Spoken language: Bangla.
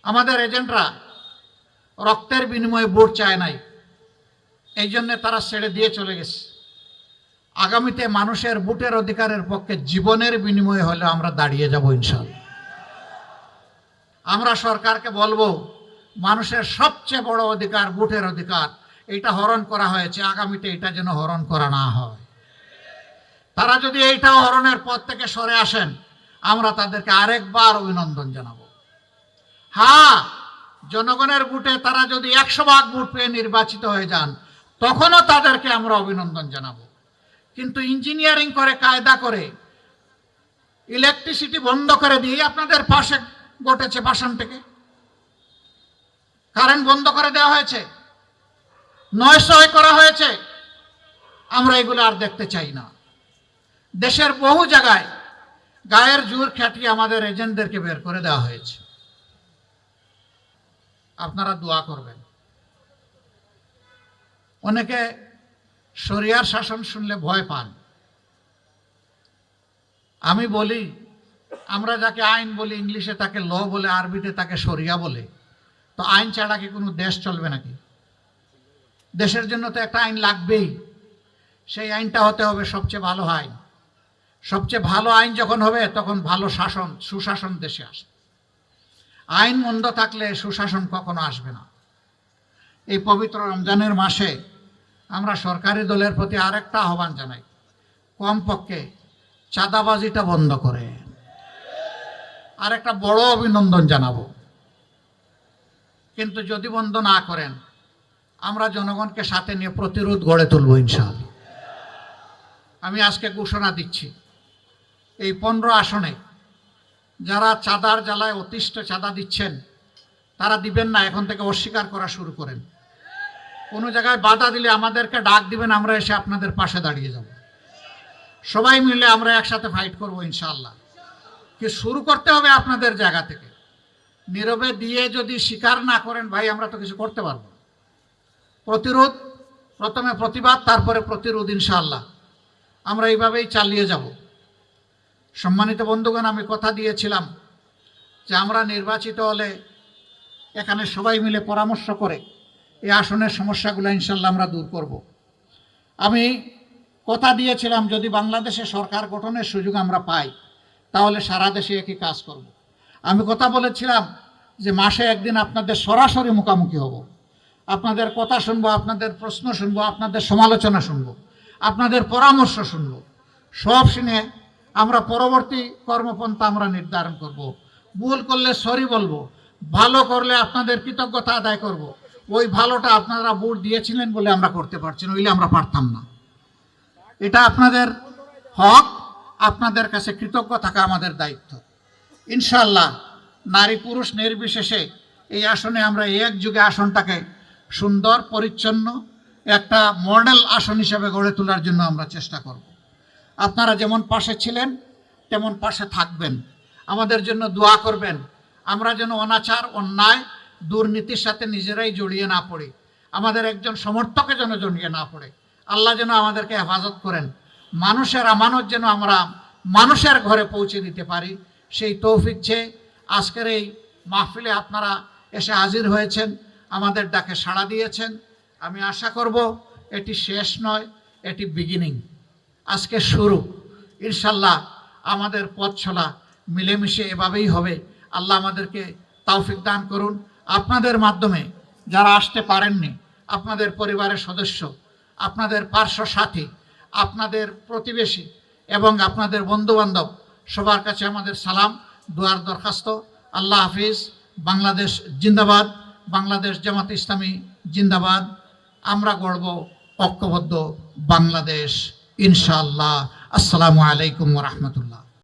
আমাদের এজেন্টরা রক্তের বিনিময়ে ভোট চায় নাই, এই জন্য তারা ছেড়ে দিয়ে চলে গেছে। আগামীতে মানুষের ভোটের অধিকারের পক্ষে জীবনের বিনিময়ে হলে আমরা দাঁড়িয়ে যাব ইনশাআল্লাহ। আমরা সরকারকে বলবো, মানুষের সবচেয়ে বড় অধিকার ভোটের অধিকার, এটা হরণ করা হয়েছে, আগামীতে এটা যেন হরণ করা না হয়। তারা যদি এইটাও হরণের পথ থেকে সরে আসেন, আমরা তাদেরকে আরেকবার অভিনন্দন জানাবো। হ্যাঁ, জনগণের ভোটে তারা যদি 100 ভাগ ভোট পেয়ে নির্বাচিত হয়ে যান, তখনও তাদেরকে আমরা অভিনন্দন জানাবো। কিন্তু ইঞ্জিনিয়ারিং করে, কায়দা করে, ইলেকট্রিসিটি বন্ধ করে দিয়ে আপনাদের পাশে ঘটেছে পাশান থেকে কারেন্ট বন্ধ করে দেওয়া হয়েছে, নয়সয় করা হয়েছে। আমরা এগুলো আর দেখতে চাই না। দেশের বহু জায়গায় গায়ের জোর খাটিয়ে আমাদের এজেন্টদেরকে বের করে দেওয়া হয়েছে। আপনারা দোয়া করবেন। অনেকে শরিয়ার শাসন শুনলে ভয় পান। আমি বলি, আমরা যাকে আইন বলি, ইংলিশে তাকে ল বলে, আরবিতে তাকে শরিয়া বলে। তো আইন ছাড়া কি কোনো দেশ চলবে নাকি? দেশের জন্য তো একটা আইন লাগবেই। সেই আইনটা হতে হবে সবচেয়ে ভালো আইন। সবচেয়ে ভালো আইন যখন হবে, তখন ভালো শাসন, সুশাসন দেশে আসে। আইন মন্দ থাকলে সুশাসন কখনো আসবে না। এই পবিত্র রমজানের মাসে আমরা সরকারি দলের প্রতি আরেকটা আহ্বান জানাই, কমপক্ষে চাঁদাবাজিটা বন্ধ করে। আরেকটা বড় অভিনন্দন জানাবো। কিন্তু যদি বন্ধ না করেন, আমরা জনগণকে সাথে নিয়ে প্রতিরোধ গড়ে তুলব ইনশাআল্লাহ। আমি আজকে ঘোষণা দিচ্ছি, এই 15 আসনে যারা চাঁদার জ্বালায় অতিষ্ঠ চাঁদা দিচ্ছেন, তারা দিবেন না, এখন থেকে অস্বীকার করা শুরু করেন। কোনো জায়গায় বাধা দিলে আমাদেরকে ডাক দিবেন, আমরা এসে আপনাদের পাশে দাঁড়িয়ে যাব। সবাই মিলে আমরা একসাথে ফাইট করব ইনশাআল্লাহ। কি শুরু করতে হবে আপনাদের জায়গা থেকে। নীরবে দিয়ে যদি স্বীকার না করেন, ভাই আমরা তো কিছু করতে পারবো না। প্রতিরোধ, প্রথমে প্রতিবাদ, তারপরে প্রতিরোধ ইনশাআল্লাহ। আমরা এইভাবেই চালিয়ে যাব। সম্মানিত বন্ধুগণ, আমি কথা দিয়েছিলাম যে আমরা নির্বাচিত হলে এখানে সবাই মিলে পরামর্শ করে এই আসনের সমস্যাগুলো ইনশাআল্লাহ আমরা দূর করব। আমি কথা দিয়েছিলাম, যদি বাংলাদেশে সরকার গঠনের সুযোগ আমরা পাই, তাহলে সারা দেশে একই কাজ করব। আমি কথা বলেছিলাম যে মাসে একদিন আপনাদের সরাসরি মুখোমুখি হব, আপনাদের কথা শুনবো, আপনাদের প্রশ্ন শুনবো, আপনাদের সমালোচনা শুনবো, আপনাদের পরামর্শ শুনবো। সব শুনে আমরা পরবর্তী কর্মপন্থা আমরা নির্ধারণ করব। ভুল করলে সরি বলবো, ভালো করলে আপনাদের কৃতজ্ঞতা আদায় করব। ওই ভালোটা আপনারা ভোট দিয়েছিলেন বলে আমরা করতে পারছি, নইলে আমরা পারতাম না। এটা আপনাদের হক, আপনাদের কাছে কৃতজ্ঞ থাকা আমাদের দায়িত্ব। ইনশাআল্লাহ নারী পুরুষ নির্বিশেষে এই আসনে আমরা একযুগে আসনটাকে সুন্দর পরিচ্ছন্ন একটা মডেল আসন হিসেবে গড়ে তোলার জন্য আমরা চেষ্টা করব। আপনারা যেমন পাশে ছিলেন তেমন পাশে থাকবেন, আমাদের জন্য দোয়া করবেন। আমরা যেন অনাচার, অন্যায়, দুর্নীতির সাথে নিজেরাই জড়িয়ে না পড়ি, আমাদের একজন সমর্থকে যেন জড়িয়ে না পড়ে। আল্লাহ যেন আমাদেরকে হেফাজত করেন। মানুষের আমানত যেন আমরা মানুষের ঘরে পৌঁছে দিতে পারি, সেই তৌফিক চেয়ে আজকের এই মাহফিলে আপনারা এসে হাজির হয়েছেন, আমাদের ডাকে সাড়া দিয়েছেন। আমি আশা করব এটি শেষ নয়, এটি বিগিনিং, আজকে শুরু। ইনশাল্লাহ আমাদের পথ চলা মিলেমিশে এভাবেই হবে। আল্লাহ আমাদেরকে তৌফিক দান করুন। আপনাদের মাধ্যমে যারা আসতে পারেননি, আপনাদের পরিবারের সদস্য, আপনাদের পার্শ্ব সাথী, আপনাদের প্রতিবেশী এবং আপনাদের বন্ধুবান্ধব, সবার কাছে আমাদের সালাম, দোয়ার দরখাস্ত। আল্লাহ হাফিজ। বাংলাদেশ জিন্দাবাদ, বাংলাদেশ জামাত ইসলামী জিন্দাবাদ। আমরা গড়ব ঐক্যবদ্ধ বাংলাদেশ ইনশাআল্লাহ। আসসালামু আলাইকুম ওয়া রাহমাতুল্লাহ।